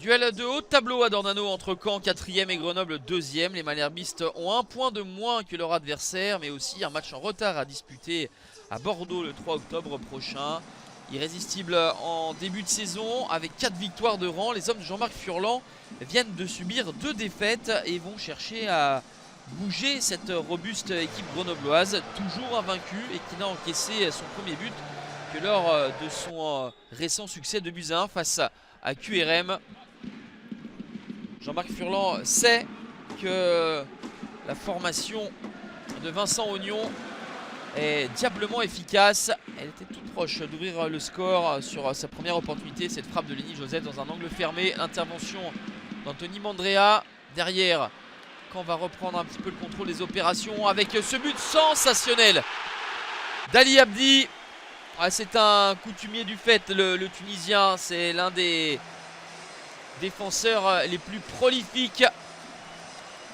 Duel de haut de tableau à Dornano entre Caen 4ème et Grenoble 2ème. Les Malherbistes ont un point de moins que leur adversaire, mais aussi un match en retard à disputer à Bordeaux le 3 octobre prochain. Irrésistibles en début de saison, avec 4 victoires de rang, les hommes de Jean-Marc Furlan viennent de subir 2 défaites et vont chercher à bouger cette robuste équipe grenobloise, toujours invaincue et qui n'a encaissé son premier but que lors de son récent succès de buts à 1 face à QRM. Jean-Marc Furlan sait que la formation de Vincent Ognon est diablement efficace. Elle était toute proche d'ouvrir le score sur sa première opportunité. Cette frappe de Lenny Joseph dans un angle fermé. L'intervention d'Anthony Mandrea. Derrière, Caen va reprendre un petit peu le contrôle des opérations avec ce but sensationnel d'Ali Abdi. C'est un coutumier du fait, le Tunisien. C'est l'un des défenseurs les plus prolifiques.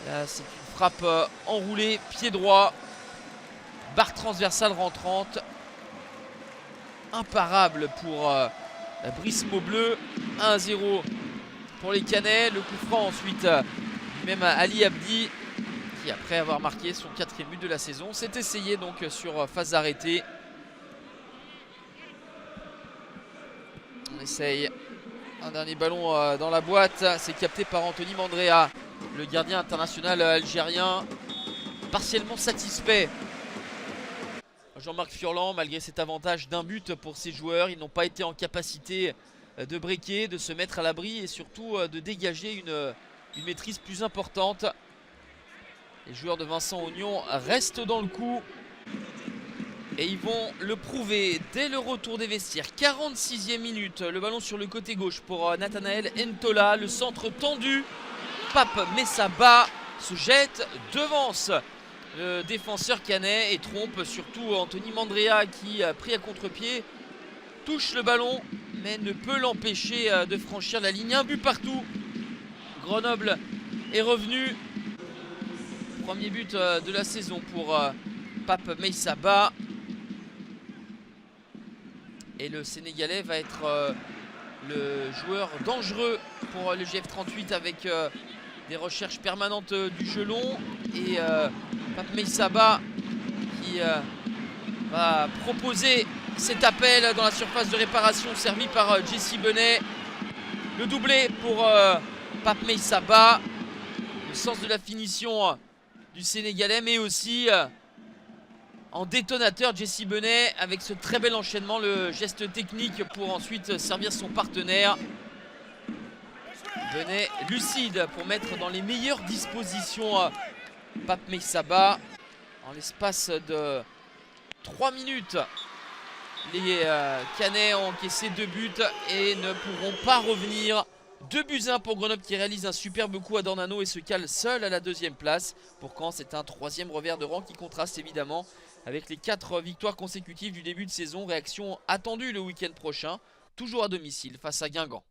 Là, c'est une frappe enroulée, pied droit, barre transversale rentrante. Imparable pour Brice Maubleu. 1-0 pour les Canets. Le coup franc ensuite même Ali Abdi, qui après avoir marqué son 4e but de la saison s'est essayé donc sur phase arrêtée. On essaye un dernier ballon dans la boîte. C'est capté par Anthony Mandrea, le gardien international algérien, partiellement satisfait. Jean-Marc Furlan, malgré cet avantage d'un but pour ses joueurs, ils n'ont pas été en capacité de breaker, de se mettre à l'abri et surtout de dégager une maîtrise plus importante. Les joueurs de Vincent Ognon restent dans le coup et ils vont le prouver dès le retour des vestiaires. 46e minute, le ballon sur le côté gauche pour Nathanaël Ntola. Le centre tendu, Pape Messaba se jette, devance le défenseur canet et trompe surtout Anthony Mandrea qui, pris à contre-pied, touche le ballon mais ne peut l'empêcher de franchir la ligne. Un but partout. Grenoble est revenu. Premier but de la saison pour Pape Messaba. Et le Sénégalais va être le joueur dangereux pour le GF38 avec des recherches permanentes du gelon. Et Pape Messaba qui va proposer cet appel dans la surface de réparation servi par Jesse Benet. Le doublé pour Pape Messaba. Le sens de la finition du Sénégalais, mais aussi en détonateur Jesse Benet avec ce très bel enchaînement, le geste technique pour ensuite servir son partenaire. Benet lucide pour mettre dans les meilleures dispositions Pape Messaba. En l'espace de 3 minutes, les Canets ont encaissé 2 buts et ne pourront pas revenir. 2-1 pour Grenoble qui réalise un superbe coup à Dornano et se cale seul à la 2e place. Pour Caen, c'est un 3e revers de rang qui contraste évidemment avec les 4 victoires consécutives du début de saison. Réaction attendue le week-end prochain, toujours à domicile face à Guingamp.